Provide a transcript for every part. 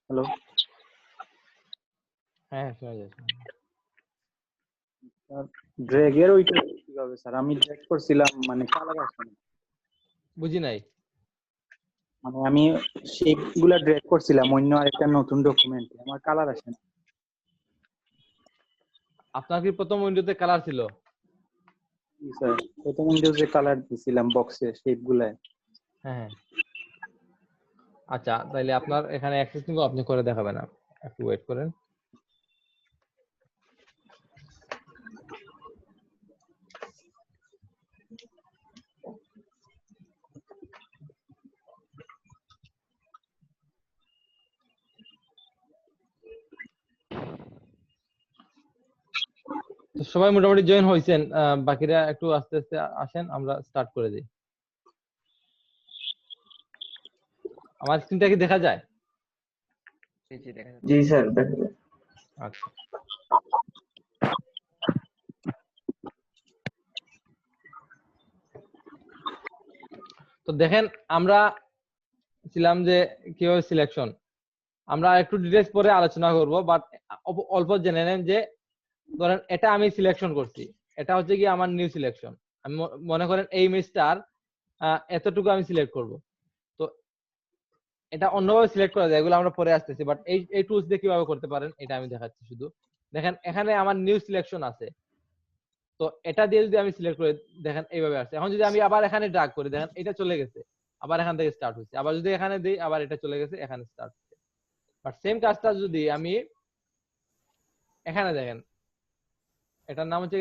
Hello, হ্যাঁ শোনা যাচ্ছে। ড্র্যাগের ওইটা কিভাবে স্যার? আমি ড্র্যাগ করছিলাম মানে কালার আসে না। বুঝি নাই। মানে আমি শেপ গুলা ড্র্যাগ করছিলাম অন্য আরেকটা নতুন ডকুমেন্টে, আমার কালার আসে না। আপনার কি প্রথম উইন্ডোতে কালার ছিল? জি স্যার, প্রথম উইন্ডোজে কালার দিছিলাম বক্সে শেপ গুলায়। হ্যাঁ হ্যাঁ, আচ্ছা তাইলে আপনার এখানে অ্যাক্সেস নিব, আপনি করে দেখাবেন। একটু ওয়েট করেন। তো সবাই মোটামুটি জয়েন হয়েছেন, বাকিরা একটু আস্তে আস্তে আসেন, আমরা স্টার্ট করে দিই। আমার স্ক্রিনটা কি দেখা যায়? জি স্যার, দেখা যায়। আচ্ছা, তো দেখেন আমরা ছিলাম যে কিভাবে সিলেকশন, আমরা একটু ডিটেইলস পরে আলোচনা করব, বাট অল্প জেনে নেন যে ধরেন এটা আমি সিলেকশন করছি, এটা হচ্ছে কি আমার নিউ সিলেকশন। আমি মনে করেন এই ইমেজটার এতটুকু আমি সিলেক্ট করব। তো এটা অন্যভাবে সিলেক্ট করা যায়, এগুলো আমরা পরে আসতেছি, বাট এই টুলস দিয়ে কিভাবে করতে পারেন এটা আমি দেখাচ্ছি শুধু। দেখেন এখানে আমার নিউ সিলেকশন আছে, তো এটা দিয়ে যদি আমি সিলেক্ট করি দেখেন এইভাবে আসছে। এখন যদি আমি আবার এখানে ড্র্যাগ করি দেখেন এটা চলে গেছে, আবার এখান থেকে স্টার্ট হচ্ছে, আবার যদি এখানে দিই আবার এটা চলে গেছে, এখানে স্টার্ট হচ্ছে। বাট সেম কাজটা যদি আমি এখানে দেখেন, এটার নাম হচ্ছে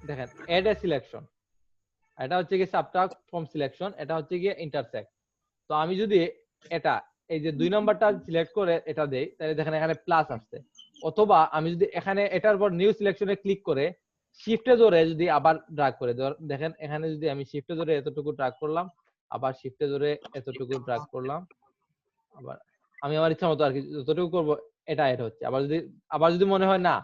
দেখেন এড এ সিলেকশন, এটা হচ্ছে কি সাবট্রাক্ট ফ্রম সিলেকশন, এটা হচ্ছে কি ইন্টারসেক্ট। তো আমি যদি এটা এই যে 2 নাম্বারটা সিলেক্ট করে এটা দেই, তাহলে দেখেন এখানে প্লাস আসছে। অথবা আমি যদি এখানে এটার পর নিউ সিলেকশনে ক্লিক করে শিফটে ধরে যদি আবার ড্র্যাগ করে দেখেন এখানে যদি আমি শিফটে ধরে এতটুকু ড্র্যাগ করলাম, আবার শিফটে ধরে এতটুকু ড্র্যাগ করলাম, আবার আমি আমার ইচ্ছা মতো আর কি যতটুকু করব এটা এড হচ্ছে। আবার যদি মনে হয় না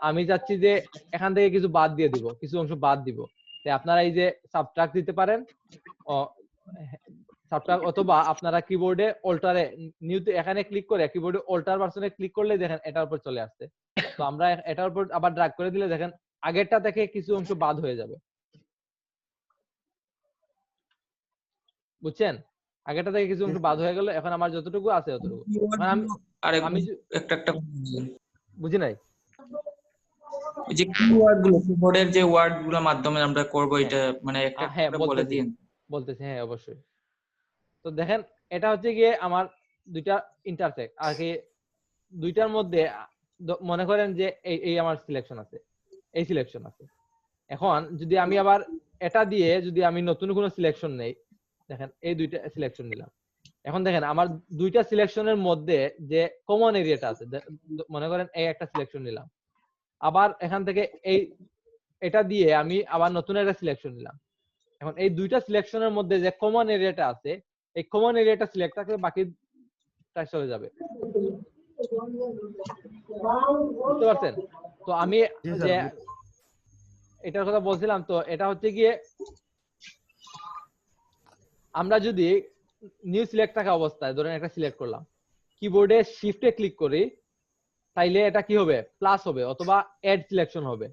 আমি চাচ্ছি যে এখান থেকে কিছু বাদ দিয়ে দিব, কিছু অংশ বাদ দিব, তাই আপনারা এই যে সাবট্রাক্ট দিতে পারেন, সাবট্রাক্ট, অথবা আপনারা কিবোর্ডে অল্টারে নিউতে এখানে ক্লিক করে কিবোর্ডে অল্টার বাটনে ক্লিক করলে দেখেন এটার উপর চলে আসছে। তো আমরা এটার উপর আবার ড্র্যাগ করে দিলে দেখেন আগেরটা থেকে কিছু অংশ বাদ হয়ে যাবে, বুঝছেন? আগেরটা থেকে কিছু অংশ বাদ হয়ে গেল, এখন আমার যতটুকু আছে ততটুকু। এখন আমি একটা বুঝি নাই যে কিওয়ার্ড গুলো, কিবোর্ডের যে ওয়ার্ড গুলোর মাধ্যমে আমরা করব, এটা মানে একটা হ্যাঁ বলে দিন। বলতেছি, হ্যাঁ অবশ্যই। তো দেখেন এটা হচ্ছে গিয়ে আমার দুইটা ইন্টারসেক্ট আর কি, দুইটার মধ্যে মনে করেন যে এই আমার সিলেকশন আছে, এই সিলেকশন আছে। এখন যদি আমি আবার এটা দিয়ে যদি আমি নতুন কোনো সিলেকশন নেই, দেখেন এই দুইটা সিলেকশন নিলাম, এখন দেখেন আমার দুইটা সিলেকশনের মধ্যে যে কমন এরিয়াটা আছে, মনে করেন এই একটা সিলেকশন নিলাম, আবার এখান থেকে এটা দিয়ে আমি আবার নতুন একটা সিলেকশন নিলাম। এখন এই দুইটা সিলেকশনের মধ্যে যে কমন এরিয়াটা আছে, এই কমন এরিয়াটা সিলেক্ট থাকলে বাকিটা চলে যাবে, বুঝতে পারছেন? তো আমি যে এটার কথা বলছিলাম, তো এটা হচ্ছে গিয়ে আমরা যদি নিউ সিলেক্ট থাকা অবস্থায় ধরেন একটা সিলেক্ট করলাম, কিবোর্ডে শিফটে ক্লিক করি, তাইলে এটা কি হবে, প্লাস হবে, অথবা এড সিলেকশন হবে।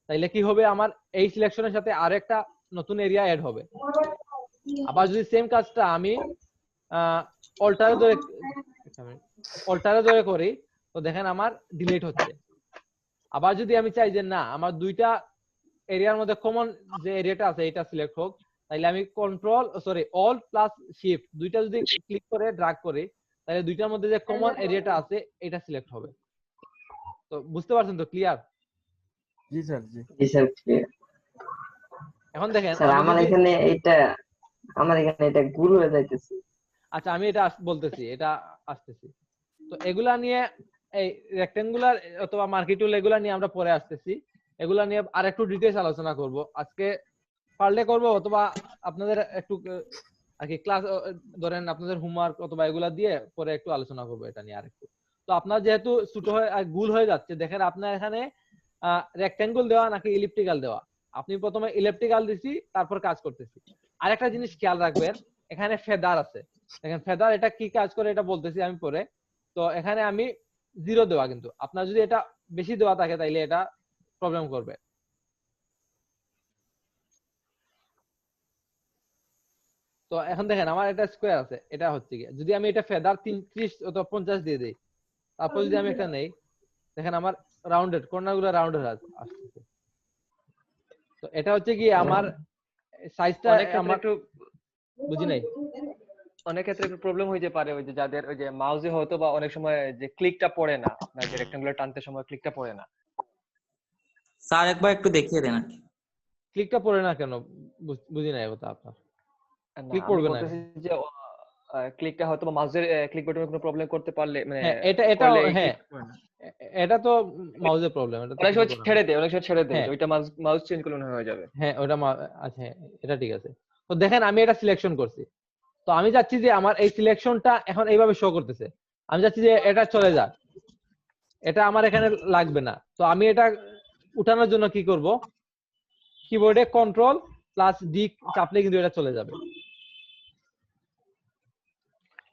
তাইলে কি হবে, আমার এই সিলেকশনের সাথে আরো একটা নতুন এরিয়া এড হবে। আবার যদি সেম কাজটা আমি অল্টারে ধরে করি, তো দেখেন আমার ডিলিট হচ্ছে। আবার যদি আমি চাই যে না আমার দুইটা এরিয়ার মধ্যে কমন যে এরিয়াটা আছে এটা সিলেক্ট হোক, তাহলে আমি অল্ট প্লাস শিফট দুইটা যদি ক্লিক করে ড্র্যাগ করি, তাহলে দুইটার মধ্যে যে কমন এরিয়াটা আছে এটা সিলেক্ট হবে। তো বুঝতে পারছেন তো, ক্লিয়ার? জি স্যার, জি জি স্যার। এখন দেখেন স্যার আমার এখানে এটা গুল হয়ে যাইতেছে। আচ্ছা আমি এটা বলতেছি, এটা আসতেছি। তো এগুলা নিয়ে এই রেক্টেঙ্গুলার অথবা মার্কি টুল এগুলা নিয়ে আমরা পরে আসতেছি, এগুলা নিয়ে আরেকটু ডিটেইলস আলোচনা করব আজকে, পারলে করব, অথবা আপনাদের একটু আর কি ক্লাস ধরেন আপনাদের হোমওয়ার্ক অথবা এগুলা দিয়ে পরে একটু আলোচনা করবো এটা নিয়ে আরেকটু। তো আপনার যেহেতু ছোট হয়ে গোল হয়ে যাচ্ছে, দেখেন আপনার এখানে রেক্ট্যাঙ্গল দেওয়া নাকি ইলিপ্টিক্যাল দেওয়া। আপনি প্রথমে ইলিপ্টিক্যাল দিছি, তারপর কাজ করতেছি। আরেকটা জিনিস খেয়াল রাখবেন, এখানে ফেদার আছে। দেখেন ফেদার এটা কি কাজ করে এটা বলতেছি আমি পরে। তো এখানে আমি 0 দেওয়া, কিন্তু আপনার যদি এটা বেশি দেওয়া থাকে তাইলে এটা প্রবলেম করবে। তো এখন দেখেন আমার একটা স্কোয়ার আছে, এটা হচ্ছে কি যদি আমি এটা ফেদার 30 অথবা 50 দিয়ে দেই, তারপর যদি আমি একটা নেই, দেখেন আমার রাউন্ডেড কর্নার গুলো রাউন্ডেড আসছে। তো এটা হচ্ছে কি আমার সাইজটা অনেক ক্ষেত্রে আমার একটু বুঝি নাই। অনেক ক্ষেত্রে একটু প্রবলেম হইতে পারে, ওই যে যাদের ওই যে মাউসে হয়তো বা অনেক সময় যে ক্লিকটা পড়ে না, আপনার যে রেক্ট্যাঙ্গুলার টানতে সময় ক্লিকটা পড়ে না। স্যার একবার একটু দেখিয়ে দেন আর কি। ক্লিকটা পড়ে না কেন? বুঝি নাই কথা আপনার। না ক্লিক আমি পড়বে না বলতেছি যে ক্লিকটা হয়তো বা মাউসের ক্লিক বাটনে কোনো প্রবলেম করতে পারলে, মানে হ্যাঁ এটা করলে এই হ্যাঁ click পড়ে না। এটা তো মাউজের প্রবলেম, এটা তো অনেক কিছু সময় করার ছেড়ে নেই। দেয়, অনেক সময় ছেড়ে দেয়, হ্যাঁ ওইটা মাউস চেঞ্জ করলে মনে হয়ে যাবে। হ্যাঁ ওটা আচ্ছা হ্যাঁ এটা ঠিক আছে। তো দেখেন আমি এটা সিলেকশন করছি, তো আমি চাচ্ছি যে আমার এই সিলেকশনটা এখন এইভাবে শো করতেছে, আমি চাচ্ছি যে এটা চলে যাক, এটা আমার এখানে লাগবে না। তো আমি এটা উঠানোর জন্য কি করব, কিবোর্ডে Ctrl+D চাপলে কিন্তু এটা চলে যাবে।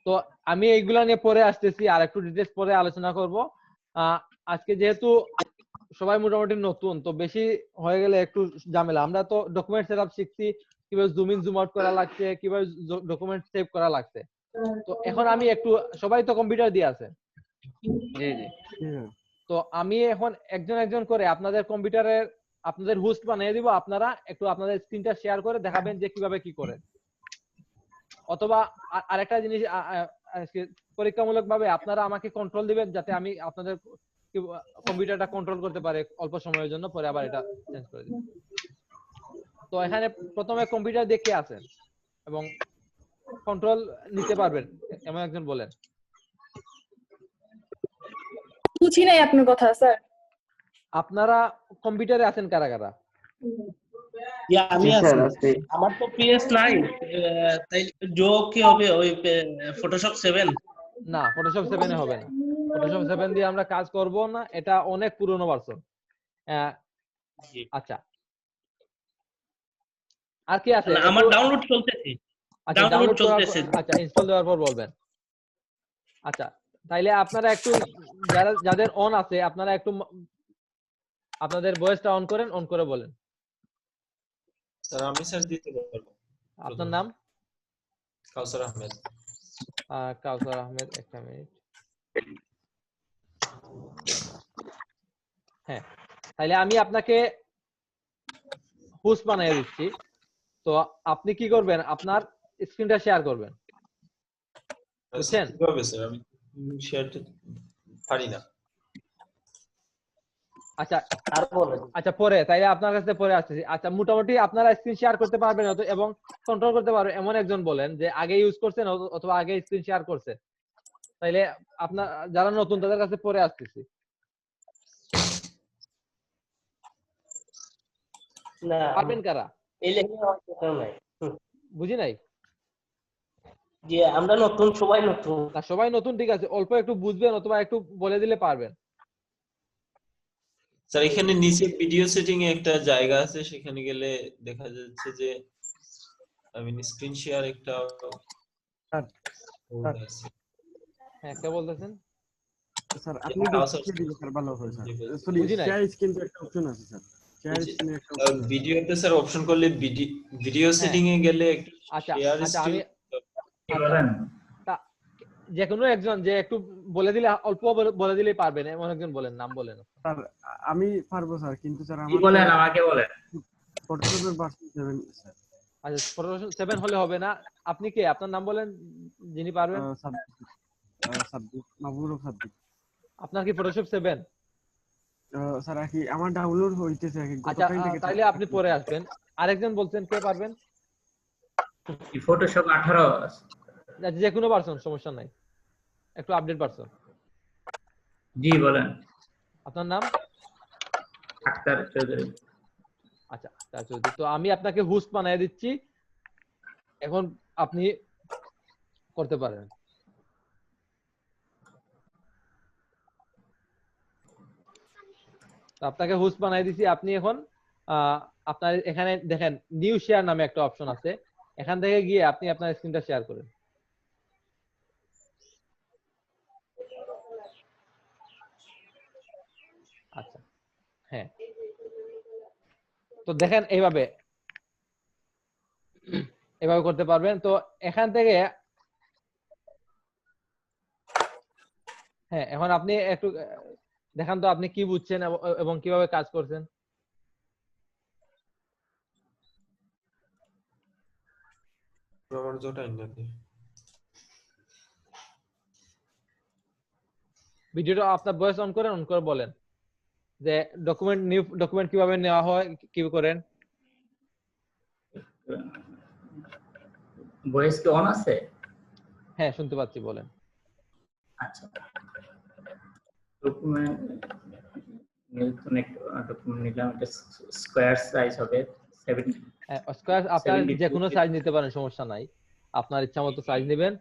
তো আমি এইগুলা নিয়ে পরে আসতেছি, আর একটু ডিটেইলস পরে আলোচনা করব। আজকে যেহেতু সবাই মোটামুটি নতুন, তো বেশি হয়ে গেলে একটু ঝামেলা। আমরা তো ডকুমেন্ট সেটআপ শিখছি, কিভাবে জুম ইন জুম আউট করা লাগছে, কিভাবে ডকুমেন্ট সেভ করা লাগছে। তো এখন আমি একটু, সবাই তো কম্পিউটার দিয়ে আছে, জি জি। তো আমি এখন একজন একজন করে আপনাদের কম্পিউটারের আপনাদের হোস্ট বানিয়ে দিব, আপনারা একটু আপনাদের স্ক্রিনটা শেয়ার করে দেখাবেন যে কিভাবে কি করেন। অথবা আরেকটা জিনিস পরীক্ষামূলক ভাবে আপনারা আমাকে কন্ট্রোল দিবেন, যাতে আমি আপনাদের কম্পিউটারটা কন্ট্রোল করতে পারে অল্প সময়ের জন্য, পরে আবার এটা চেঞ্জ করে দিই। তো এখানে প্রথমে কম্পিউটার দেখে আছেন এবং কন্ট্রোল নিতে পারবেন এমন একজন বলেন। বুঝি নাই আপনার কথা স্যার। আপনারা কম্পিউটারে আছেন কারা কারা? আমি আছি। আমার তো পিএস নাই, তাই যোগ কি হবে ওই ফটোশপ 7? না ফটোশপ 7 এ হবে না, ফটোশপ 7 দিয়ে আমরা কাজ করব না, এটা অনেক পুরনো ভার্সন। আচ্ছা আর কি আছে? আমার ডাউনলোড চলতেছে। আচ্ছা ডাউনলোড চলতেছে, আচ্ছা ইনস্টল দেওয়ার পর বলবেন। আচ্ছা তাইলে আপনারা একটু যাদের অন আছে আপনারা একটু আপনাদের ভয়েসটা অন করেন, অন করে বলেন। স্যার আমি স্যার দিতে পারবো। আপনার নাম? কাউসার আহমেদ। কাউসার আহমেদ, একটা মিনিট। হ্যাঁ তাইলে আমি আপনাকে হোস্ট বানিয়ে দিচ্ছি। তো আপনি কি করবেন, আপনার স্ক্রিনটা শেয়ার করবেন, বুঝছেন? কিভাবে স্যার? আমি শেয়ার পারি না। আচ্ছা আচ্ছা পরে তাইলে আপনার কাছে পরে আসতেছি। আচ্ছা মোটামুটি আপনারা স্ক্রিন শেয়ার করতে পারবেন এবং কন্ট্রোল করতে পারবেন এমন একজন বলেন যে আগে ইউজ করছেন অথবা আগে স্ক্রিন শেয়ার করছেন। তাইলে আপনার যারা নতুন তাদের কাছে পরে আসতেছি। না পারবেন কারা? এই লেখা আমার কথা নাই। বুঝি নাই। যে আমরা নতুন, সবাই নতুন। না সবাই নতুন ঠিক আছে, অল্প একটু বুঝবেন অথবা একটু বলে দিলে পারবেন। স্যার এখানে নিচে ভিডিও সেটিং এ একটা জায়গা আছে, সেখানে গেলে দেখা যাচ্ছে যে আমি স্ক্রিন শেয়ার একটা হ্যাঁ কে বলতেছেন? স্যার আপনি দেখিয়ে দিলে স্যার ভালো হবে স্যার। সরি শেয়ার স্ক্রিন তো একটা অপশন আছে স্যার, শেয়ার স্ক্রিনে একটা অপশন আছে। ভিডিওতে স্যার অপশন করলে ভিডিও সেটিং এ গেলে আচ্ছা শেয়ার আচ্ছা স্ক্রিন আমি যে কোনো একজন যে একটু বলে দিলে, অল্প বলে দিলেই পারবেন এমন একজন বলেন, নাম বলেন। স্যার আমি পারবো স্যার, কিন্তু স্যার কি বলেন, আমাকে বলেন। ফটোশপের ভার্সন 7 স্যার। আচ্ছা ফটোশপ 7 হলে হবে না। আপনি কে, আপনার নাম বলেন যিনি পারবেন। সাবজেক্ট মাহবুব সাবজেক্ট। আপনার কি ফটোশপ 7? স্যার কি আমার ডাউনলোড হইতেছে কি আচ্ছা গতকাল থেকে? তাইলে আপনি পরে আসবেন। আরেকজন বলছেন কে পারবেন? কি ফটোশপ 18? যে কোনো ভার্সন সমস্যা নাই, একটু আপডেট ভার্সন। জি বলেন। আপনার নাম? আক্তার চৌধুরী। আচ্ছা আক্তার চৌধুরী। তো আমি আপনাকে হোস্ট বানিয়ে দিচ্ছি। এখন আপনি করতে পারেন। তো আপনাকে হোস্ট বানাই দিছি, আপনি এখন আপনার এখানে দেখেন নিউ শেয়ার নামে একটা অপশন আছে, এখান থেকে গিয়ে আপনি আপনার স্ক্রিনটা শেয়ার করেন। আচ্ছা, হ্যাঁ, তো দেখেন এইভাবে এভাবে করতে পারবেন। তো এখান থেকে হ্যাঁ, এখন আপনি একটু দেখান তো আপনি কি বুঝছেন এবং কিভাবে কাজ করছেন। ভিডিওটা আপনার ভয়েস অন করেন, অন করে বলেন যে নিউ ডকুমেন্ট কিভাবে নেওয়া হয়, কি করেন। ভয়েস কি অন আছে? হ্যাঁ, শুনতে পাচ্ছি, বলেন। আচ্ছা, ডকুমেন্ট ডকুমেন্ট নিলাম, এটা স্কয়ার সাইজ হবে 70। স্কয়ার আপনার যে কোনো সাইজ নিতে পারেন, সমস্যা নাই, আপনার ইচ্ছা মতো সাইজ নেবেন।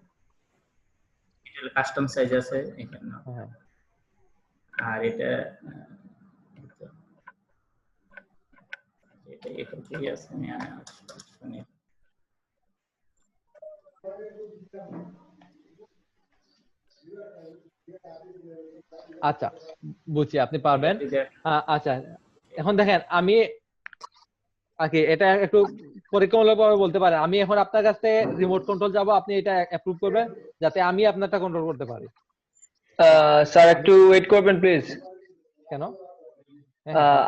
এটা কাস্টম সাইজ আছে এখানে। হ্যাঁ, আর এটা এটা কি আছে আমি শুনি। আচ্ছা, বুঝছি, আপনি পারবেন। আচ্ছা, এখন দেখেন আমি এটা একটু পরীক্ষামূলকভাবে বলতে পারেন। আমি এখন আপনার কাছ থেকে রিমোট কন্ট্রোল যাব, আপনি এটা অ্যাপ্রুভ করবেন যাতে আমি আপনারটা কন্ট্রোল করতে পারি। স্যার একটু ওয়েট করবেন প্লিজ। কেন?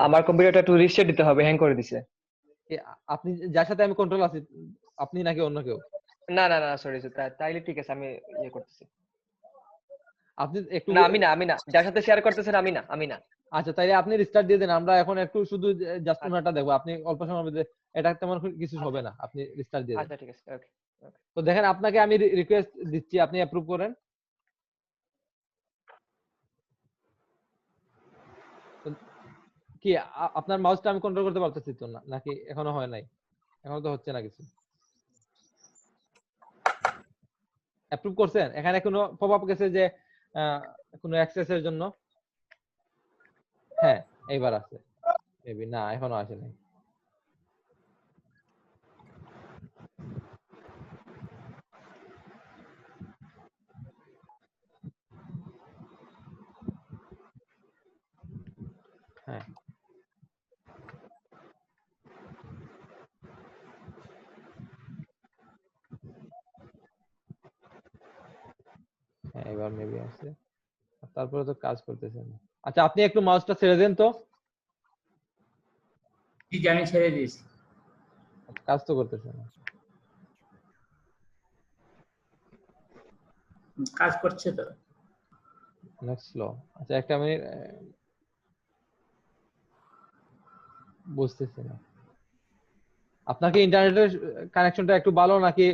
আমার কম্পিউটারটা একটু রিস্টার্ট দিতে হবে, হ্যাং করে দিছে। আপনি যার সাথে আমি কন্ট্রোল আছি, আপনি নাকি অন্য কেউ? না না না, সরি, তাইলে ঠিক আছে, আমি ইয়ে করতেছি। আপনি একটু না, আমি না, যার সাথে শেয়ার করতেছেন আমি না। আচ্ছা, তাইলে আপনি রিস্টার্ট দিয়ে দেন, আমরা এখন একটু শুধু জাস্ট ওনাটা দেখবো। আপনি অল্প সময়ের মধ্যে, এটা তেমন কিছু হবে না, আপনি রিস্টার্ট দিয়ে দেন। আচ্ছা, ঠিক আছে, ওকে। তো দেখেন, আপনাকে আমি রিকোয়েস্ট দিচ্ছি, আপনি অ্যাপ্রুভ করেন। কি আপনার মাউসটা আমি কন্ট্রোল করতে পারতেছি তো না, নাকি এখনো হয় নাই? এখনো তো হচ্ছে না কিছু। অ্যাপ্রুভ করছেন? এখানে কোনো পপআপ গেছে যে কোনো অ্যাক্সেসের জন্য? হ্যাঁ, এইবার আছে মেবি, না এখনো আসে নাই। হ্যাঁ, হ্যাঁ, এবার মেবি আছে, তারপরে তো কাজ করতেছে না। আচ্ছা, আপনি একটু মাউসটা ছেড়ে দেন তো। কি জানি, ছেড়ে দিয়েছি, কাজ তো করতেছে না। কাজ করছে তো, অনেক স্লো। আচ্ছা, একটা মিনিট, বুঝতেছি না আপনার কি ইন্টারনেটের কানেকশনটা একটু ভালো, নাকি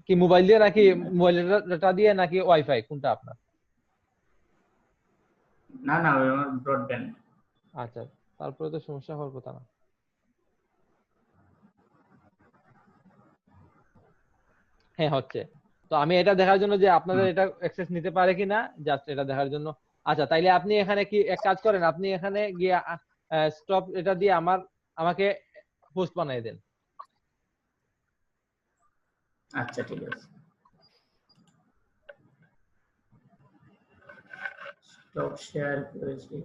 কি মোবাইল দিয়ে, নাকি মোবাইলের ডাটা দিয়ে, নাকি ওয়াইফাই, কোনটা আপনার? না না, আমার ব্রডব্যান্ড। আচ্ছা, তারপরে তো সমস্যা হওয়ার কথা না। হ্যাঁ, হচ্ছে। তো আমি এটা দেখার জন্য যে আপনাদের এটা অ্যাক্সেস নিতে পারে কিনা, জাস্ট এটা দেখার জন্য। আচ্ছা, তাইলে আপনি এখানে কি এক কাজ করেন, আপনি এখানে গিয়ে স্টপ এটা দিয়ে আমাকে হোস্ট বানিয়ে দেন। আচ্ছা, ঠিক আছে, স্টপ শেয়ার করেছি।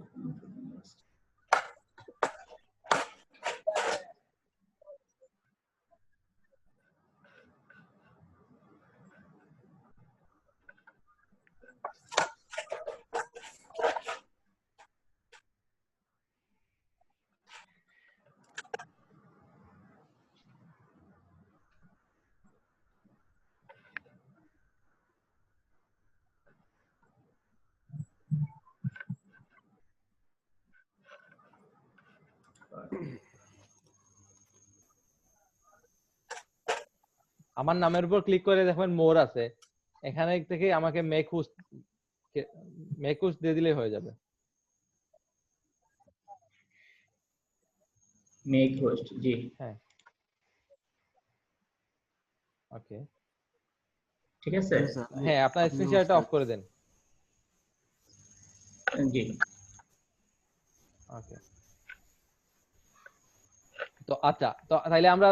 আমার নামের উপর ক্লিক করে দেখবেন মোর আছে, এখানে থেকে আমাকে মেক হোস্ট দিয়ে দিলেই হয়ে যাবে। মেক হোস্ট, জি। হ্যাঁ, ওকে, ঠিক আছে? হ্যাঁ আপনার স্ক্রিন শেয়ারটা অফ করে দেন। জি। ওকে, তো আচ্ছা, তো তাইলে আমরা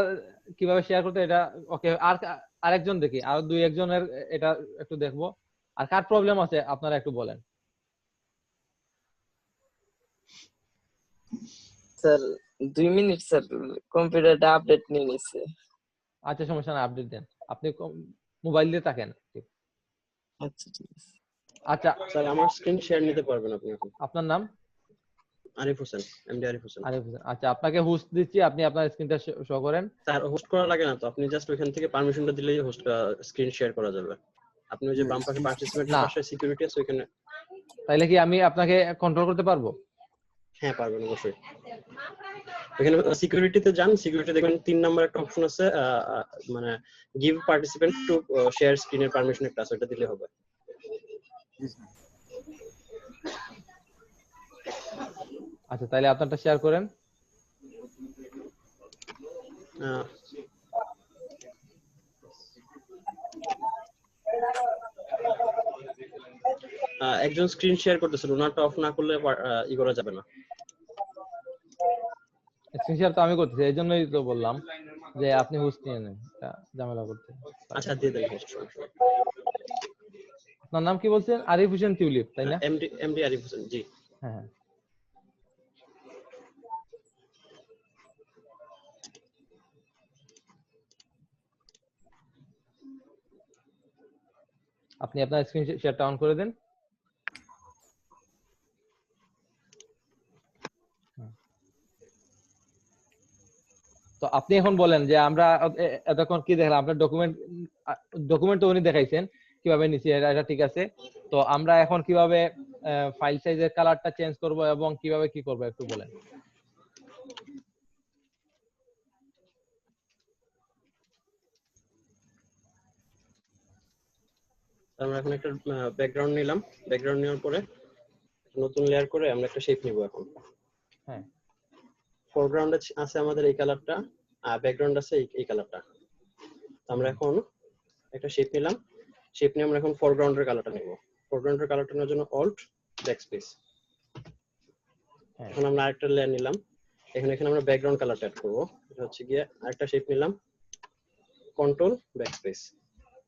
কিভাবে শেয়ার করতে এটা, ওকে। আর আরেকজন দেখি, আর দুই একজনের এটা একটু দেখবো। আর কার প্রবলেম আছে আপনারা একটু বলেন। স্যার 2 মিনিট স্যার, কম্পিউটারটা আপডেট নিয়ে নিচ্ছে। আচ্ছা সমস্যা না, আপডেট দেন, আপনি মোবাইল দিয়ে থাকেন। আচ্ছা ঠিক আছে। আচ্ছা স্যার আমার স্ক্রিন শেয়ার নিতে পারবেন আপনি এখন। আপনার নাম? আরিফ হোসেন, এমডি আরিফ হোসেন। আরিফ হোসেন, আচ্ছা আপনাকে হোস্ট দিচ্ছি, আপনি আপনার স্ক্রিনটা শো করেন। স্যার হোস্ট করা লাগে না তো, আপনি জাস্ট ওইখান থেকে পারমিশনটা দিলেই হোস্ট স্ক্রিন শেয়ার করা যাবে। আপনি ওই যে বাম পাশে পার্টিসিপেন্টের পাশে সিকিউরিটি আছে ওইখানে। তাইলে কি আমি আপনাকে কন্ট্রোল করতে পারবো? হ্যাঁ পারবেন অবশ্যই। এখানে সিকিউরিটিতে যান, সিকিউরিটি দেখবেন 3 নাম্বার একটা অপশন আছে, মানে গিভ পার্টিসিপেন্ট টু শেয়ার স্ক্রিনের পারমিশন একটা আছে, ওটা দিলে হবে। আচ্ছা তাইলে আপনারটা শেয়ার করেন। একজন স্ক্রিন শেয়ার করতেছিল, ওনারটা অফ না করলে ই করা যাবে না। স্ক্রিন শেয়ার তো আমি করতেছি, এই জন্যই তো বললাম যে আপনি হোস্ট নিয়ে নেন, ঝামেলা করতে। আচ্ছা দিয়ে দেন হোস্ট। আপনার নাম কি বলছেন? আরিফ হোসেন টিউলিপ, তাই না? এমডি আরিফ হোসেন, জি। হ্যাঁ হ্যাঁ। আপনি আপনার স্ক্রিন শেয়ারটা অন করে দেন। তো আপনি এখন বলেন যে আমরা এতক্ষণ কি দেখলাম, আপনার ডকুমেন্ট তো উনি দেখাইছেন কিভাবে নিছি, এটা ঠিক আছে। তো আমরা এখন কিভাবে ফাইল সাইজের কালারটা চেঞ্জ করব এবং কিভাবে কি করব একটু বলেন। আমরা এখন একটা ব্যাকগ্রাউন্ড নিলাম, ব্যাকগ্রাউন্ড নেওয়ার পরে নতুন লেয়ার করে আমরা একটা শেপ নিব এখন। হ্যাঁ, ফরগ্রাউন্ডে আছে আমাদের এই কালারটা, আর ব্যাকগ্রাউন্ড আছে এই কালারটা। আমরা এখন একটা শেপ নিলাম, শেপ নিয়ে আমরা এখন ফরগ্রাউন্ডের কালারটা নেব। ফরগ্রাউন্ডের কালারটা নেওয়ার জন্য অল্ট ব্যাকস্পেস। এখন আমরা আরেকটা লেয়ার নিলাম, এখানে আমরা ব্যাকগ্রাউন্ড কালারটা অ্যাড করব। এটা হচ্ছে গিয়ে আরেকটা শেপ নিলাম, কন্ট্রোল ব্যাকস্পেস।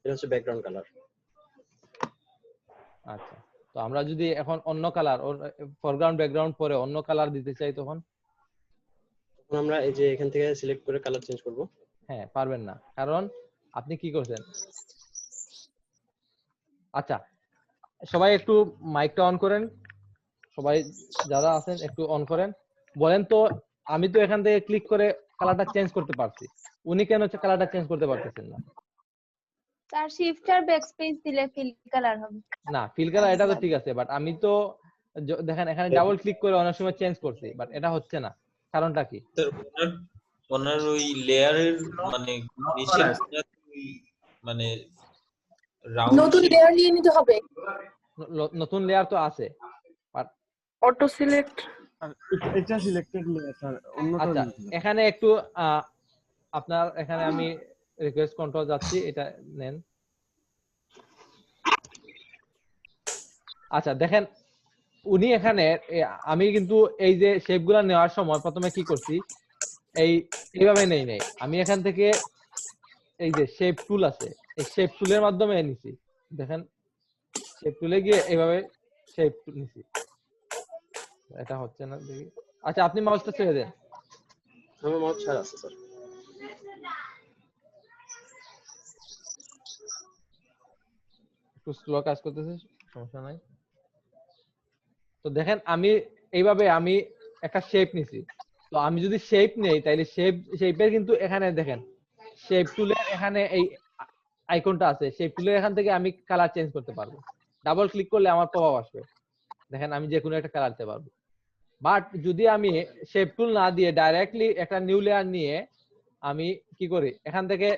এটা হচ্ছে ব্যাকগ্রাউন্ড কালার। আচ্ছা, তো আমরা যদি এখন অন্য কালার, ফরগ্রাউন্ড ব্যাকগ্রাউন্ড পরে অন্য কালার দিতে চাই, তখন আমরা এই যে এখান থেকে সিলেক্ট করে কালার চেঞ্জ করব। হ্যাঁ পারবেন না, কারণ আপনি কি করছেন। আচ্ছা সবাই একটু মাইকটা অন করেন, সবাই যারা আছেন একটু অন করেন, বলেন তো আমি তো এখান থেকে ক্লিক করে কালারটা চেঞ্জ করতে পারছি, উনি কেন কালারটা চেঞ্জ করতে পারতেছেন না? স্যার শিফট আর ব্যাকস্পেস দিলে ফিল কালার হবে না, ফিল কালার এটা তো ঠিক আছে, বাট আমি তো দেখেন এখানে ডাবল ক্লিক করে অনেক সময় চেঞ্জ করছি, বাট এটা হচ্ছে না, কারণটা কি? ওনার ওই লেয়ারের মানে নিচে মানে রাউন্ড নতুন লেয়ার নিয়ে নিতে হবে। নতুন লেয়ার তো আছে, বাট অটো সিলেক্ট, এটা সিলেক্টেড লেয়ার স্যার, অন্যটা। আচ্ছা এখানে একটু আপনার এখানে আমি রিকোয়েস্ট কন্ট্রোল যাচ্ছি, এটা নেন। আচ্ছা দেখেন উনি এখানে, আমি কিন্তু এই যে শেপগুলো নেওয়ার সময় প্রথমে কি করছি, এইভাবে নেই নাই, আমি এখান থেকে এই যে শেপ টুল আছে, এই শেপ টুলের মাধ্যমে নিছি। দেখেন শেপ টুলে গিয়ে এইভাবে শেপ নিছি, এটা হচ্ছে না দেখি। আচ্ছা আপনি মাউসটা ছেড়ে দেন। আমার মাউস ছাড়া আছে স্যার। একটু স্লো কাজ করতেছে, সমস্যা নাই। তো দেখেন আমি এইভাবে আমি একটা শেপ নিছি, তো আমি যদি শেপ নেই তাইলে শেপের কিন্তু এখানে দেখেন শেপ টুলের এখানে এই আইকনটা আছে, শেপ টুলের এখান থেকে আমি কালার চেঞ্জ করতে পারবো, ডাবল ক্লিক করলে আমার প্রভাব আসবে, দেখেন আমি যে কোনো একটা কালার দিতে পারবো। বাট যদি আমি শেপ টুল না দিয়ে ডাইরেক্টলি একটা নিউ লেয়ার নিয়ে আমি কি করি, এখান থেকে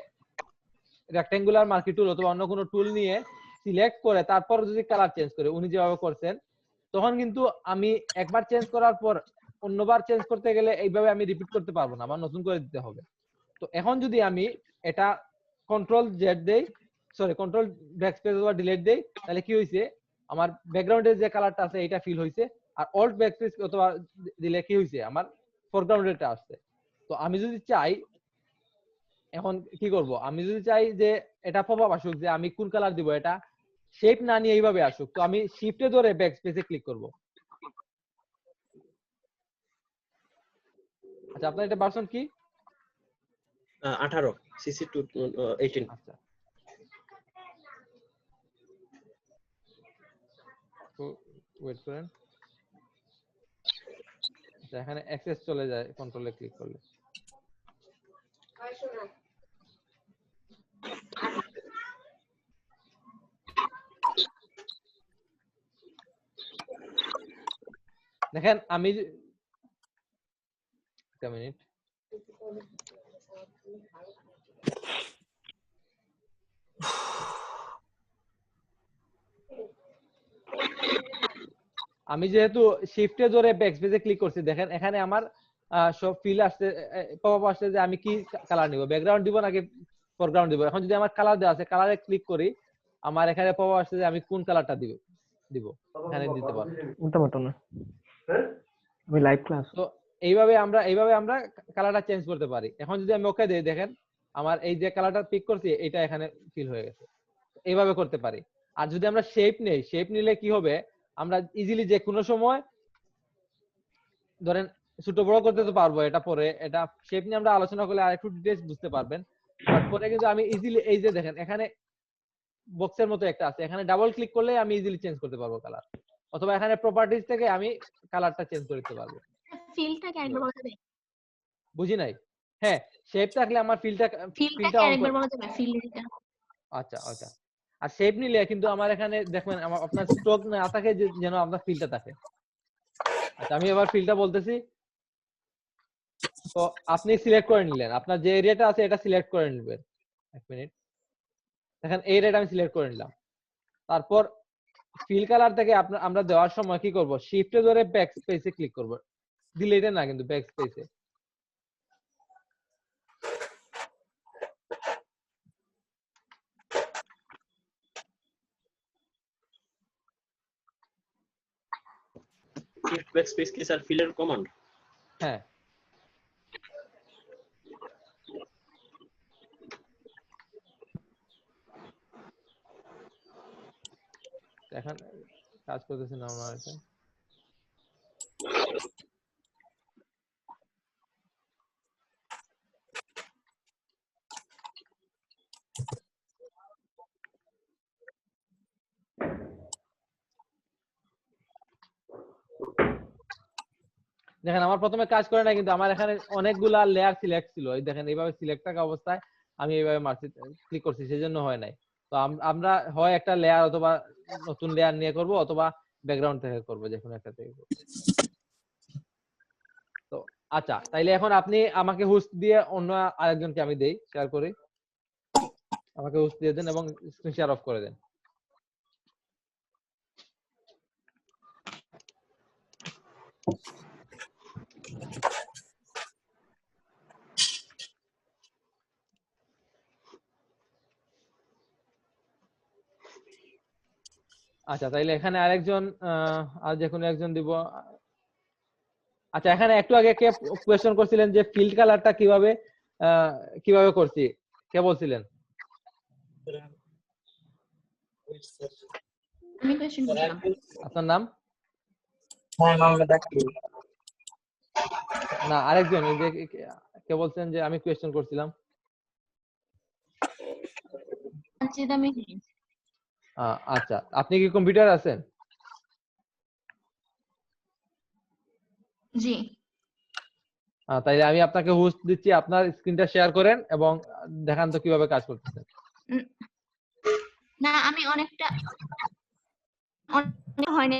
রেক্টেঙ্গুলার মার্কি টুল অথবা অন্য কোনো টুল নিয়ে সিলেক্ট করে তারপর যদি কালার চেঞ্জ করে উনি যেভাবে করছেন, তখন কিন্তু আমি একবার চেঞ্জ করার পর অন্যবার চেঞ্জ করতে গেলে এইভাবে আমি রিপিট করতে পারবো না, আমার নতুন করে দিতে হবে। তো এখন যদি আমি এটা কন্ট্রোল জেড দেই, সরি কন্ট্রোল ব্যাকস্পেস অথবা ডিলিট দেই, তাহলে কি হইছে আমার ব্যাকগ্রাউন্ডের যে কালারটা আছে এটা ফিল হইছে, আর অল্ট ব্যাকস্পেস অথবা দিলে কি হইছে আমার ফরগ্রাউন্ডেরটা আসছে। তো আমি যদি চাই এখন কি করব, আমি যদি চাই যে এটা পপআপ আসুক যে আমি কোন কালার দিব, এটা শেপ না নিয়ে এইভাবে আসুক, তো আমি শিফটে ধরে ব্যাকস্পেসে ক্লিক করব। আচ্ছা আপনার এটা ভার্সন কি? 18 সিসি 18। আচ্ছা তো ওয়েট করেন। আচ্ছা এখানে অ্যাক্সেস চলে যায় কন্ট্রোলে ক্লিক করলে। দেখেন আমি একটা মিনিট, আমি যেহেতু শিফটে ধরে ব্যাকস্পেসে ক্লিক করছি, দেখেন এখানে আমার সব ফিল আসছে, পপআপ আসছে যে আমি কি কালার নিব, ব্যাকগ্রাউন্ড দিব নাকি ফরগ্রাউন্ড দিব। এখন যদি আমার কালার দেওয়া আছে, কালারে ক্লিক করি, আমার এখানে পপআপ আসছে যে আমি কোন কালারটা দিব এখানে দিতে পারবো। মোটামুটি না আমি লাইভ ক্লাস। তো এইভাবে আমরা কালারটা চেঞ্জ করতে পারি। এখন যদি আমি ওকে দেই, দেখেন আমার এই যে কালারটা পিক করছি এটা এখানে ফিল হয়ে গেছে। এইভাবে করতে পারি। আর যদি আমরা শেপ নেই, শেপ নিলে কি হবে, আমরা ইজিলি যে কোনো সময় ধরেন ছোট বড় করতে তো পারবো, এটা পরে এটা শেপ নিয়ে আমরা আলোচনা করলে আরেকটু ডিটেইলস বুঝতে পারবেন। বাট পরে কিন্তু আমি ইজিলি এই যে দেখেন এখানে বক্সের মতো একটা আছে, এখানে ডাবল ক্লিক করলে আমি ইজিলি চেঞ্জ করতে পারবো কালার, অথবা এখানে প্রপার্টিজ থেকে আমি কালারটা চেঞ্জ করতে পারবো। ফিলটা কি আরেকবার বলা যাবে? বুঝি নাই? হ্যাঁ শেপ থাকলে আমার ফিলটা কি আরেকবার বলা যাবে? ফিলটা আচ্ছা আচ্ছা। আর শেপ নিলে কিন্তু আমার এখানে দেখবেন আমার আপনার স্ট্রোক না থাকে, যেন আপনার ফিলটা থাকে। আচ্ছা আমি এবার ফিলটা বলতেছি। তো আপনি সিলেক্ট করে নিলেন, আপনার যে এরিয়াটা আছে এটা সিলেক্ট করে নেবেন। এক মিনিট, দেখেন এই এরিয়াটা আমি সিলেক্ট করে নিলাম। তারপর ফিল কালার থেকে আমরা দেওয়ার সময় কি করব, শিফটে ধরে ব্যাক স্পেসে ক্লিক করব, ডিলিটে না কিন্তু ব্যাক স্পেসে। শিফট ব্যাকস্পেস কি স্যার ফিলের কমান্ড? হ্যাঁ এখন কাজ করতেছে না আমার এটা। দেখেন আমার প্রথমে কাজ করে না, কিন্তু আমার এখানে অনেকগুলা লেয়ার সিলেক্ট ছিল, এই দেখেন এইভাবে সিলেক্ট থাকা অবস্থায় আমি এইভাবে মার্চে ক্লিক করছি, সেজন্য হয় নাই। তো আমরা হয় একটা লেয়ার অথবা নতুন লেয়ার নিয়ে করব, অথবা ব্যাকগ্রাউন্ড থেকে করব, যে কোনো একটা থেকে করব। তো আচ্ছা তাইলে এখন আপনি আমাকে হোস্ট দিয়ে অন্য আরেকজনকে আমি দেই, শেয়ার করি, আমাকে হোস্ট দিয়ে দেন এবং স্ক্রিন শেয়ার অফ করে দেন। আচ্ছা তাইলে এখানে আরেকজন আর যে কোনো একজন দিব। আচ্ছা এখানে একটু আগে কে কোয়েশ্চেন করছিলেন যে ফিল্ড কালারটা কিভাবে করছি, কে বলছিলেন? আমি কোশ্চেন করলাম। আপনার নাম? হ্যাঁ মোহাম্মদ আকিব। না আরেকজন, এই যে কে বলছেন যে আমি কোয়েশ্চেন করছিলাম? আচ্ছা আপনি কি কম্পিউটার আছেন? জি। তাইলে আমি আপনাকে হোস্ট দিচ্ছি, আপনার স্ক্রিনটা শেয়ার করেন এবং দেখান তো কিভাবে কাজ করতেছেন। না আমি অনেকটা হয়নি,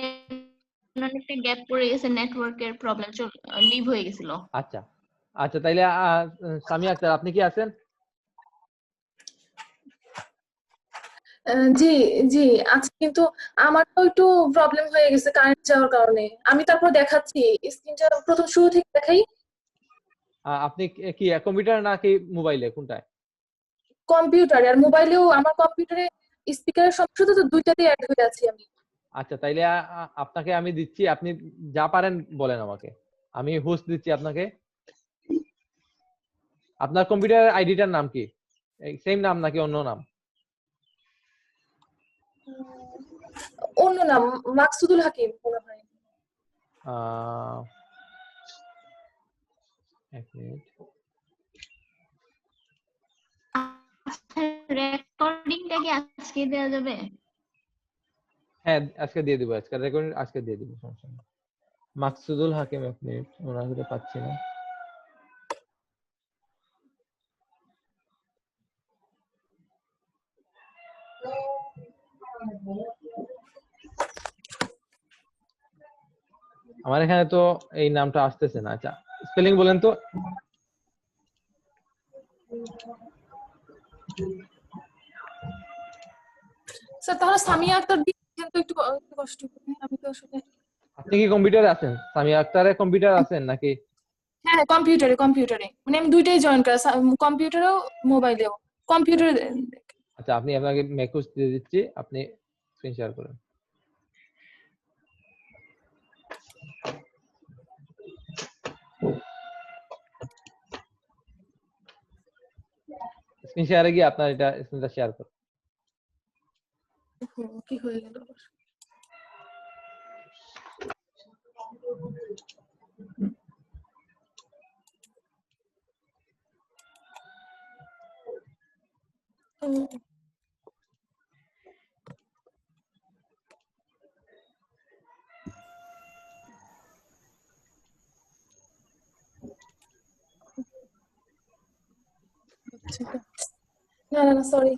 অনেকটা গ্যাপ পড়ে গেছে, নেটওয়ার্কের প্রবলেম লিভ হয়ে গেছিল। আচ্ছা আচ্ছা তাইলে সামিয়া আক্তার আপনি কি আছেন? জি জি আছে, কিন্তু আমার তো একটু প্রবলেম হয়ে গেছে কারেন্ট যাওয়ার কারণে। আমি তারপর দেখাচ্ছি স্ক্রিনটা প্রথম শুরু থেকে দেখাই। আপনি কি কম্পিউটার নাকি মোবাইলে, কোনটায়? কম্পিউটারে আর মোবাইলেও আমার কম্পিউটারে স্পিকারের সমস্যা তো দুইটাতেই অ্যাড হয়ে আছি আমি। আচ্ছা তাইলে আপনাকে আমি দিচ্ছি, আপনি যা পারেন বলেন আমাকে, আমি হোস্ট দিচ্ছি আপনাকে। আপনার কম্পিউটার আইডিটার নাম কি? সেম নাম নাকি অন্য নাম? অন্য নাম, মাকসুদুল হাকিম মনে হয়। এক মিনিট। রেকর্ডিংটা কি আজকে দেওয়া যাবে? হ্যাঁ আজকে দিয়ে দিব, আজকে রেকর্ডিং আজকে দিয়ে দিব, সমস্যা নেই। মাকসুদুল হাকিম, এক মিনিট, ওনাকে পাচ্ছি না। আমার এখানে তো এই নামটা আসতেছে না। আচ্ছা স্পেলিং বলেন তো। স্যার তাহলে সামিয়া আক্তার দিচ্ছেন তো একটু কষ্ট করে, আমি তো আসলে। আপনি কি কম্পিউটারে আছেন? সামিয়া আক্তারের কম্পিউটার আছেন নাকি? হ্যাঁ কম্পিউটারে মানে আমি দুইটাই জয়েন করা, কম্পিউটারেও মোবাইলেও। কম্পিউটারে আচ্ছা আপনি আপনাকে মেসেজ দিয়ে দিচ্ছি, আপনি স্ক্রিন শেয়ার করেন। স্ক্রিন শেয়ারে গিয়ে আপনার এটা স্ক্রিনটা শেয়ার করুন। কি হয়ে গেল আবার? না সরি।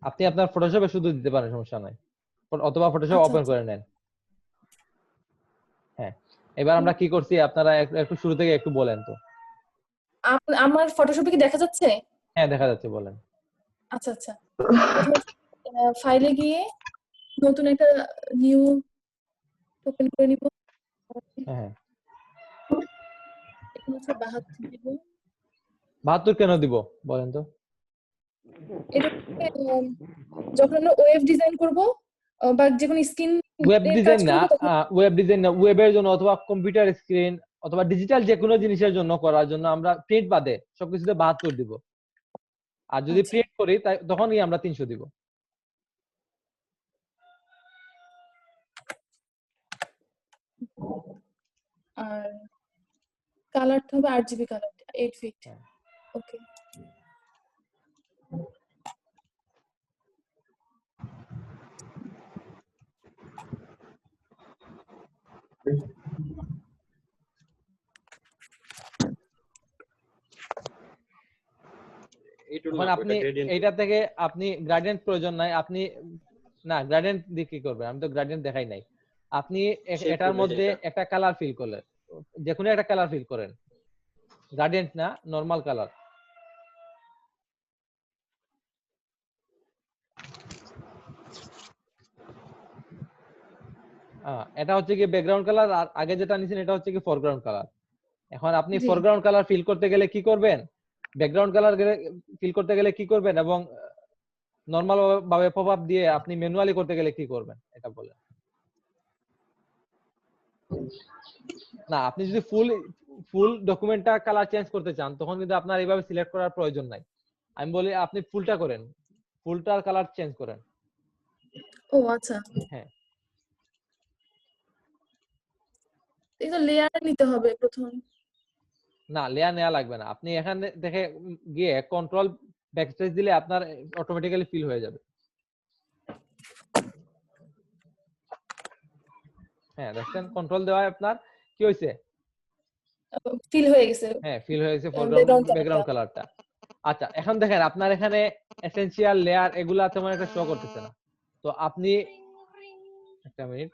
আপনি আপনার ফটোশপে শুধু দিতে পারেন, সমস্যা নাই, অথবা ফটোশপ ওপেন করে নেন। হ্যাঁ এবার আমরা কি করছি আপনারা একটু শুরু থেকে একটু বলেন তো। আমার ফটোশপে কি দেখা যাচ্ছে? হ্যাঁ দেখা যাচ্ছে, বলেন। আচ্ছা ফাইলে গিয়ে নতুন একটা নিউ ওপেন করে নিব। হ্যাঁ 72 দিব। 72 কেন দিব বলেন তো? এটা যখন আমরা ওয়েব ডিজাইন করব বা যে কোনো স্ক্রিন ওয়েব ডিজাইন না, ওয়েবের জন্য অথবা কম্পিউটার স্ক্রিন অথবা ডিজিটাল যে কোনো জিনিসের জন্য করার জন্য আমরা প্রিন্ট বাদে সবকিছুতে 72 দিব। আর যদি প্রিন্ট করি তখনই আমরা 300 দিব। আর কালারটা হবে RGB কালার 8 ফিট। ওকে এখন আপনি এইটা থেকে আপনি গ্রেডিয়েন্ট প্রয়োজন নাই, আপনি না গ্রেডিয়েন্ট দিয়ে কি করবেন, আমি তো গ্রেডিয়েন্ট দেখাই নাই। আপনি এটার মধ্যে একটা কালার ফিল করলেন, যে কোনো একটা কালার ফিল করেন, গ্রেডিয়েন্ট না নরমাল কালার। এটা হচ্ছে কি ব্যাকগ্রাউন্ড কালার, আর আগে যেটা নিছেন এটা হচ্ছে কি ফরগ্রাউন্ড কালার। এখন আপনি ফরগ্রাউন্ড কালার ফিল করতে গেলে কি করবেন, ব্যাকগ্রাউন্ড কালার ফিল করতে গেলে কি করবেন, এবং নরমাল ভাবে পপআপ দিয়ে আপনি ম্যানুয়ালি করতে গেলে কি করবেন এটা বলেন। না আপনি যদি ফুল ডকুমেন্টটা কালার চেঞ্জ করতে চান তখন কিন্তু আপনার এইভাবে সিলেক্ট করার প্রয়োজন নাই। আমি বলি আপনি ফুলটা করেন, ফুলটার কালার চেঞ্জ করেন। ও আচ্ছা হ্যাঁ এটা লেয়ার নিতে হবে প্রথম। না লেয়ার নেওয়া লাগবে না, আপনি এখানে দেখে গিয়ে কন্ট্রোল ব্যাকস্পেস দিলে আপনার অটোমেটিক্যালি ফিল হয়ে যাবে। হ্যাঁ দেখেন কন্ট্রোল দেওয়ায় আপনার কি হয়েছে, ফিল হয়ে গেছে। হ্যাঁ ফিল হয়ে গেছে ফরগ্রাউন্ড ব্যাকগ্রাউন্ড কালারটা। আচ্ছা এখন দেখেন আপনার এখানে এসেনশিয়াল লেয়ার এগুলা তেমন একটা শো করতেছে না, তো আপনি একটা মিনিট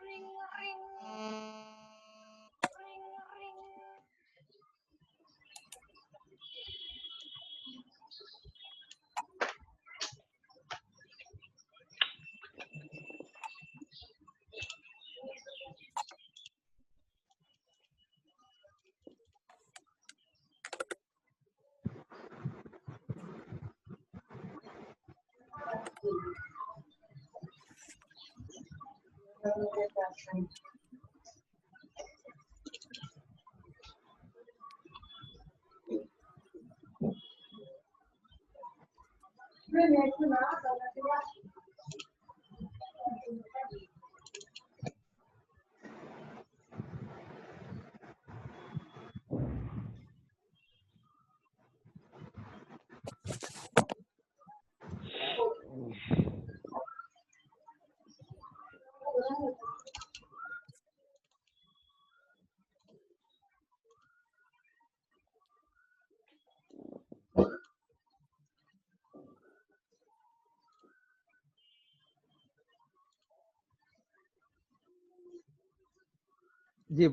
জি,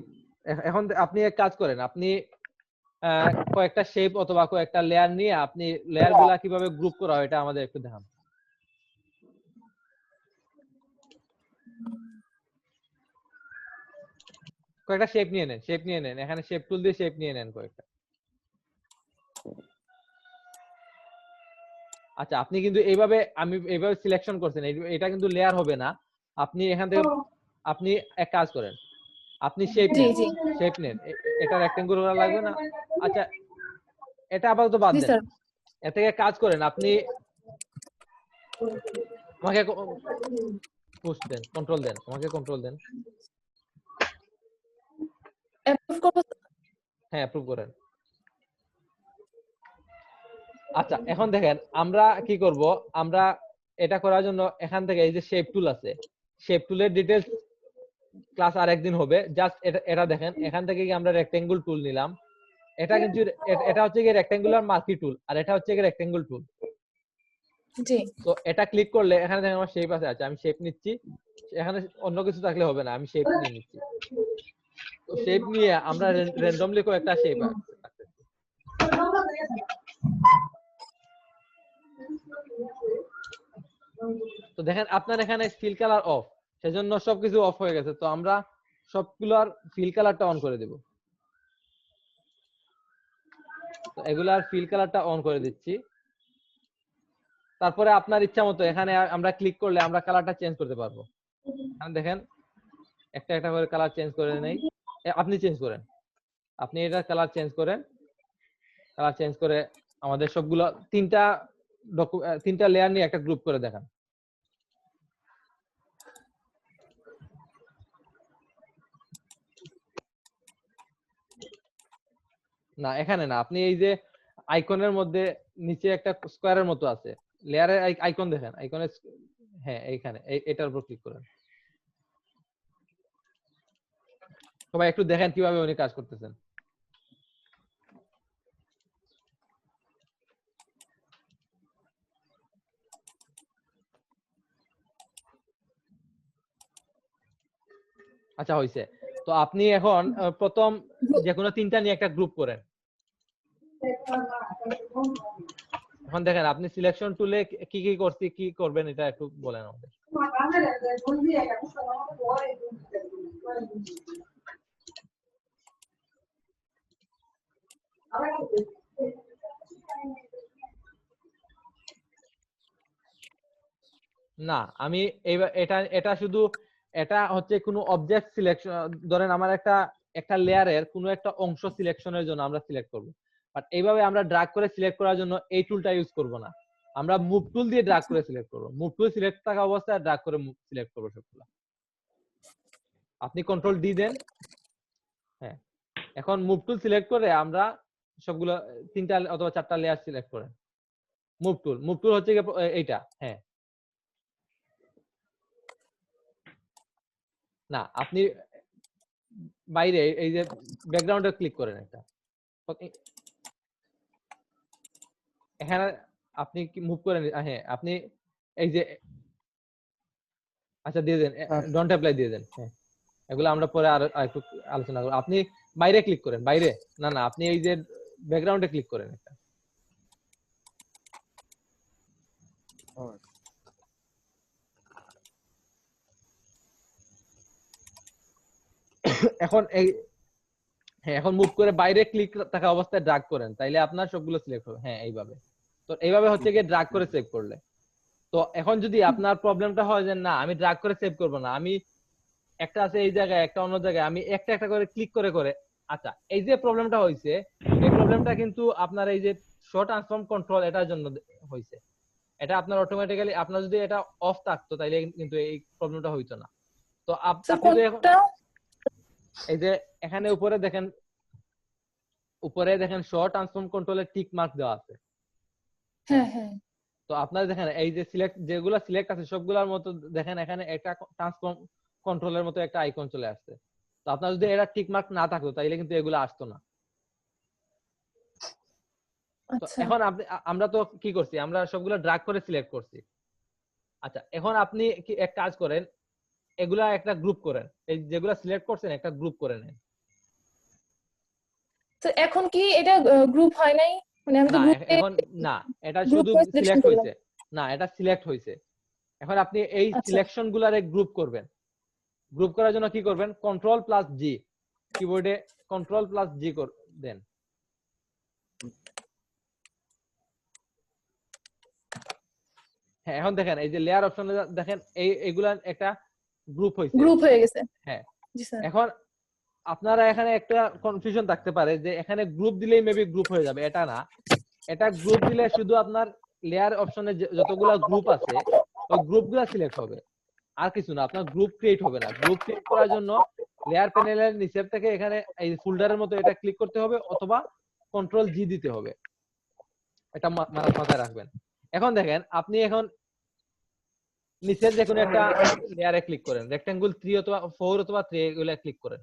এখন আপনি এক কাজ করেন, আপনি কয়েকটা শেপ অথবা কয়েকটা লেয়ার নিয়ে আপনি লেয়ার গুলা কিভাবে গ্রুপ করা হয় এটা আমাদের একটু দেখান। কয়েকটা শেপ নিয়ে নেন, শেপ নিয়ে নেন, এখানে শেপ টুল দিয়ে শেপ নিয়ে নেন কয়েকটা। আচ্ছা, আপনি কিন্তু এইভাবে এইভাবে সিলেকশন করছেন, এটা কিন্তু লেয়ার হবে না। আপনি এখান থেকে আপনি এক কাজ করেন, আপনি শেপ নেন, শেপ নেন, এটা রেক্টেঙ্গুলার করা লাগবে না। আচ্ছা, এটা আপাতত বাদ দেন, এর থেকে কাজ করেন, আপনি আমাকে পুশ দেন, কন্ট্রোল দেন, আমাকে কন্ট্রোল দেন। অ্যাপ্রুভ করব? হ্যাঁ, অ্যাপ্রুভ করেন। আচ্ছা, এখন দেখেন আমরা কি করব, আমরা এটা করার জন্য এখান থেকে এই যে শেপ টুল আছে, শেপ টুলের ডিটেইলস ক্লাস আর একদিন হবে। জাস্ট এটা দেখেন, এখান থেকে কি আমরা রেক্টেঙ্গল টুল নিলাম, এটা কিন্তু এটা হচ্ছে কি রেক্টেঙ্গুলার মার্কি টুল, আর এটা হচ্ছে কি রেক্টেঙ্গল টুল। জি, তো এটা ক্লিক করলে এখানে দেখেন আমার শেপ আছে। আচ্ছা, আমি শেপ নিচ্ছি, এখানে অন্য কিছু থাকলে হবে না, আমি শেপ নিয়ে নিচ্ছি। তো শেপ নিয়ে আমরা র্যান্ডমলি কয়েকটা শেপ তো দেখেন আপনার এখানে ফিল কালার অফ, সেজন্য সবকিছু অফ হয়ে গেছে। তো আমরা সবগুলোর ফিল কালারটা অন করে দেব। তো এগুলার ফিল কালারটা অন করে দিচ্ছি। তারপরে আপনার ইচ্ছা মতো এখানে আমরা ক্লিক করলে আমরা কালারটা চেঞ্জ করতে পারবো। দেখেন একটা একটা করে কালার চেঞ্জ করে নেই, আপনি চেঞ্জ করেন, আপনি এটা কালার চেঞ্জ করেন, কালার চেঞ্জ করে আমাদের সবগুলো তিনটা লেয়ার নিয়ে একটা গ্রুপ করে দেখান। না, এখানে না, আপনি এই যে আইকনের মধ্যে নিচে একটা স্কয়ারের মতো আছে, লেয়ারের আইকন দেখেন, আইকনের হ্যাঁ এইখানে এটার উপর ক্লিক করেন। সবাই একটু দেখেন কিভাবে উনি কাজ করতেছেন। আচ্ছা, হইছে। তো আপনি এখন প্রথম যে কোনো তিনটা নিয়ে একটা গ্রুপ করেন। এখন দেখেন আপনি সিলেকশন টুলে কি কি করছি, কি করবেন এটা একটু বলেন আমাদের। না, আমি এটা শুধু এটা হচ্ছে কোনো অবজেক্ট সিলেকশন, ধরেন আমার একটা লেয়ারের কোনো একটা অংশ সিলেকশনের জন্য আমরা সিলেক্ট করব। বাট এইভাবে আমরা ড্র্যাগ করে সিলেক্ট করার জন্য এই টুলটা ইউজ করব না, আমরা মুভ টুল দিয়ে ড্র্যাগ করে সিলেক্ট করব। মুভ টুল সিলেক্ট থাকা অবস্থায় ড্র্যাগ করে সিলেক্ট করব সবগুলো। আপনি কন্ট্রোল ডি দেন। হ্যাঁ, এখন মুভ টুল সিলেক্ট করে আমরা সবগুলো তিনটা অথবা চারটা লেয়ার সিলেক্ট করেন। মুভ টুল হচ্ছে এইটা। হ্যাঁ, না, আপনি বাইরে এই যে ব্যাকগ্রাউন্ডে ক্লিক করেন একটা, এখানে আপনি কি মুভ করেন। হ্যাঁ, আপনি এই যে আচ্ছা দিয়ে দেন, ডন্ট অ্যাপ্লাই দিয়ে দেন। হ্যাঁ, এগুলো আমরা পরে আর একটু আলোচনা করব। আপনি বাইরে ক্লিক করেন, বাইরে না, আপনি এই যে ব্যাকগ্রাউন্ডে ক্লিক করেন একটা। এখন এখন মুভ করে বাইরে ক্লিক থাকা অবস্থায় ড্র্যাগ করেন, তাইলে আপনার সবগুলো সিলেক্ট হবে। হ্যাঁ, এইভাবে। তো এইভাবে হচ্ছে গিয়ে ড্র্যাগ করে সেভ করলে। তো এখন যদি আপনার প্রবলেমটা হয় যে না আমি ড্র্যাগ করে সেভ করব না, আমি একটা আছে এই জায়গায়, একটা অন্য জায়গায়, আমি একটা একটা করে ক্লিক করে করে, আচ্ছা এই যে প্রবলেমটা হয়েছে, এই প্রবলেমটা কিন্তু আপনার এই যে শো ট্রান্সফর্ম কন্ট্রোল এটার জন্য হয়েছে। এটা আপনার অটোমেটিক্যালি, আপনার যদি এটা অফ থাকতো তাহলে কিন্তু এই প্রবলেমটা হইতো না। তো আপনি তো এখন এই যে এখানে উপরে দেখেন শো ট্রান্সফর্ম কন্ট্রোলের টিক মার্ক দেওয়া আছে। হ্যাঁ হ্যাঁ। তো আপনারা দেখেন এই যে সিলেক্ট, যেগুলা সিলেক্ট আছে সবগুলোর মতো দেখেন এখানে একটা ট্রান্সফর্ম কন্ট্রোলের মতো একটা আইকন চলে আসছে। তো আপনার যদি এটা টিক মার্ক না থাকতো তাহলে কিন্তু এগুলো আসতো না। তো এখন আমরা তো কি করছি, আমরা সবগুলো ড্র্যাগ করে সিলেক্ট করছি। আচ্ছা এখন আপনি কি এক কাজ করেন, এগুলা একটা গ্রুপ করেন, এই যেগুলা সিলেক্ট করছেন একটা গ্রুপ করে নেন। তো এখন কি এটা গ্রুপ হয় নাই? মানে আমি তো এখন না, এটা শুধু সিলেক্ট হইছে না, এটা সিলেক্ট হইছে। এখন আপনি এই সিলেকশন গুলারে গ্রুপ করবেন। গ্রুপ করার জন্য কি করবেন, কন্ট্রোল প্লাস জি, কিবোর্ডে কন্ট্রোল প্লাস জি দেন। হ্যাঁ এখন দেখেন এই যে লেয়ার অপশনে দেখেন এইগুলা একটা গ্রুপ হইছে, গ্রুপ হয়ে গেছে। হ্যাঁ জি স্যার। এখন আপনারা এখানে একটা কনফিউশন থাকতে পারে যে এখানে গ্রুপ দিলেই মেবি গ্রুপ হয়ে যাবে, এটা না। এটা গ্রুপ দিলে শুধু আপনার লেয়ার অপশনে যতগুলা গ্রুপ আছে ওই গ্রুপগুলা সিলেক্ট হবে, আর কিছু না। আপনার গ্রুপ ক্রিয়েট হবে না। গ্রুপ ক্রিয়েট করার জন্য লেয়ার প্যানেলের নিচের থেকে এখানে এই ফোল্ডারের মতো এটা ক্লিক করতে হবে অথবা কন্ট্রোল জি দিতে হবে, এটা মাথায় রাখবেন। এখন দেখেন আপনি এখন নিচের যে কোনো একটা লেয়ারে ক্লিক করেন, রেক্টাঙ্গুল 3 অথবা 4 অথবা 3 এগুলা ক্লিক করেন।